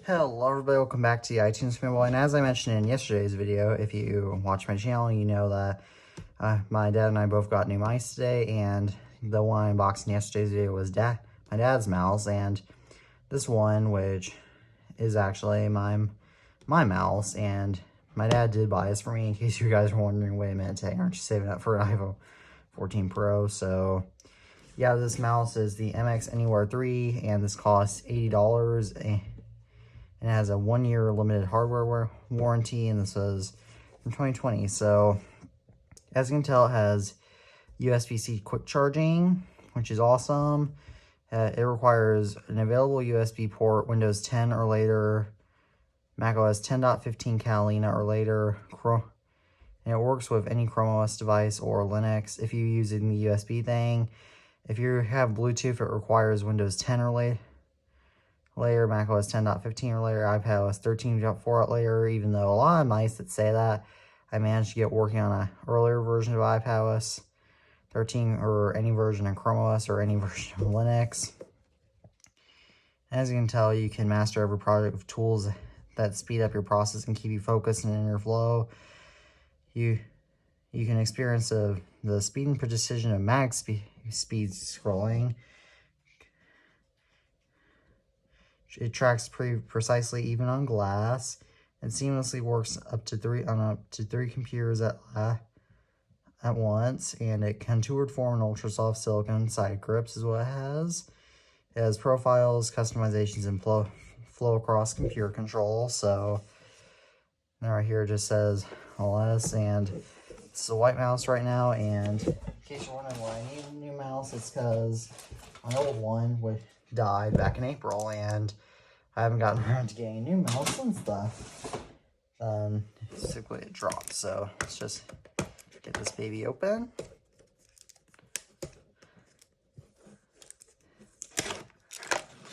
Hello everybody, welcome back to the iTunes Fanboy, and as I mentioned in yesterday's video, if you watch my channel, you know that my dad and I both got new mice today, and the one I unboxed in yesterday's video was my dad's mouse, and this one, which is actually my mouse, and my dad did buy this for me, in case you guys were wondering, wait a minute, Tay, aren't you saving up for an iPhone 14 Pro? So yeah, this mouse is the MX Anywhere 3, and this costs $80, and it has a 1-year limited hardware warranty, and this was from 2020. So as you can tell, it has USB-C quick charging, which is awesome. It requires an available USB port, Windows 10 or later, macOS 10.15 Catalina or later, and it works with any Chrome OS device or Linux if you're using the USB thing. If you have Bluetooth, it requires Windows 10 or later, macOS 10.15 or later, iPadOS 13.4 or later, even though a lot of mice that say that, I managed to get working on an earlier version of iPadOS 13 or any version of Chrome OS or any version of Linux. As you can tell, you can master every project with tools that speed up your process and keep you focused and in your flow. You can experience the speed and precision of mag speed scrolling. It tracks pretty precisely even on glass, and seamlessly works up to three computers at once. And it contoured form and ultra soft silicone side grips is what it has. It has profiles, customizations, and flow across computer control. So right here it just says all this, and this is a white mouse right now. And in case you're wondering why I need a new mouse, it's because my old one died back in April, and I haven't gotten around to getting a new mouse since then. Basically it dropped. So let's just get this baby open.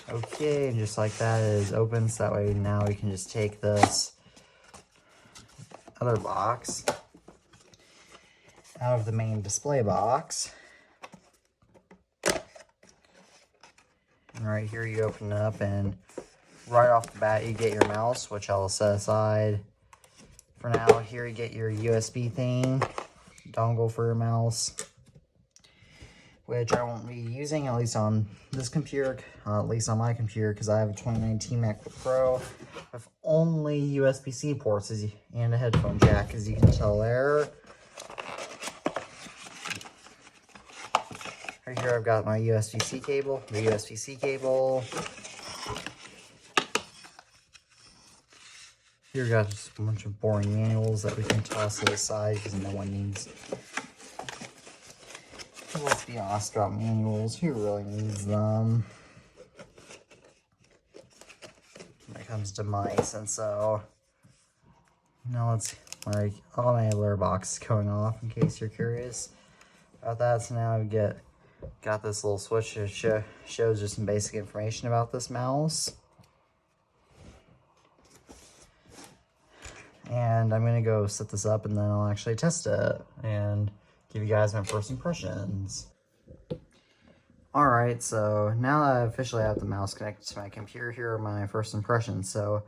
Okay, and just like that, it is open, so that way now we can just take this other box out of the main display box. And right here you open it up, and right off the bat you get your mouse, which I'll set aside for now. Here you get your USB thing, dongle for your mouse, which I won't be using, at least on this computer, at least on my computer, because I have a 2019 MacBook Pro with only USB-C ports and a headphone jack, as you can tell there. Right here I've got my USB-C cable, the USB-C cable. Here we got just a bunch of boring manuals that we can toss to the side because no one needs. Let's be honest about manuals. Who really needs them when it comes to mice? And so now let's, like, all my alert box is going off in case you're curious about that. So now we got this little switch that shows just some basic information about this mouse. And I'm gonna go set this up, and then I'll actually test it and give you guys my first impressions. Alright, so now that I officially have the mouse connected to my computer, here are my first impressions. So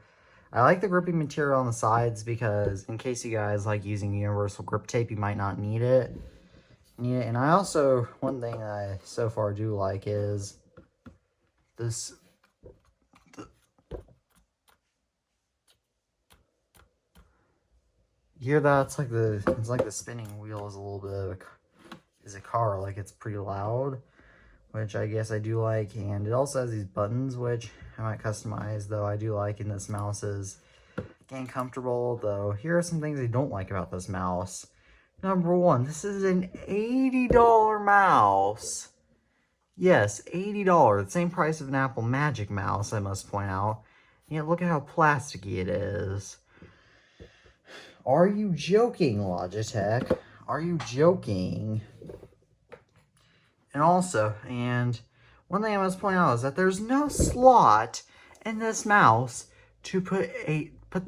I like the gripping material on the sides, because in case you guys like using universal grip tape, you might not need it. And I also, one thing I so far do like is this. You hear that? It's like the spinning wheel is a little bit of a car. Like, it's pretty loud, which I guess I do like. And it also has these buttons, which I might customize, though I do like. And this mouse is getting comfortable, though. Here are some things I don't like about this mouse. Number one, this is an $80 mouse. Yes, $80. The same price of an Apple Magic Mouse, I must point out. And yet look at how plasticky it is. Are you joking, Logitech? Are you joking? And also, one thing I must point out is that there's no slot in this mouse to put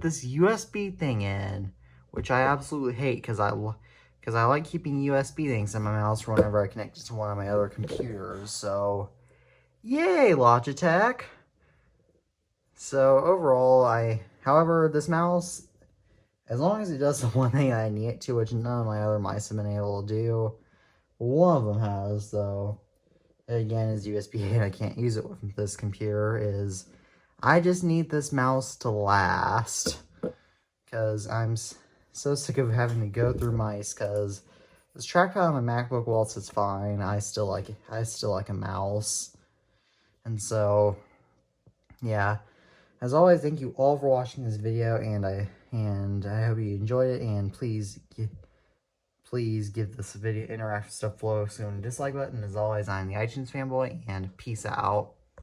this USB thing in, which I absolutely hate, because I like keeping USB things in my mouse for whenever I connect it to one of my other computers. So, yay, Logitech! So overall, however, this mouse, as long as it does the one thing I need it to, which none of my other mice have been able to do, one of them has, though, again, is USB-A, and I can't use it with this computer, is I just need this mouse to last, because I'm so sick of having to go through mice, because this trackpad on my MacBook, whilst it's fine, I still like a mouse, and so, yeah. As always, thank you all for watching this video, and I hope you enjoyed it, and please give this video interactive stuff below soon. Dislike button. As always, I'm the iTunes fanboy, and peace out.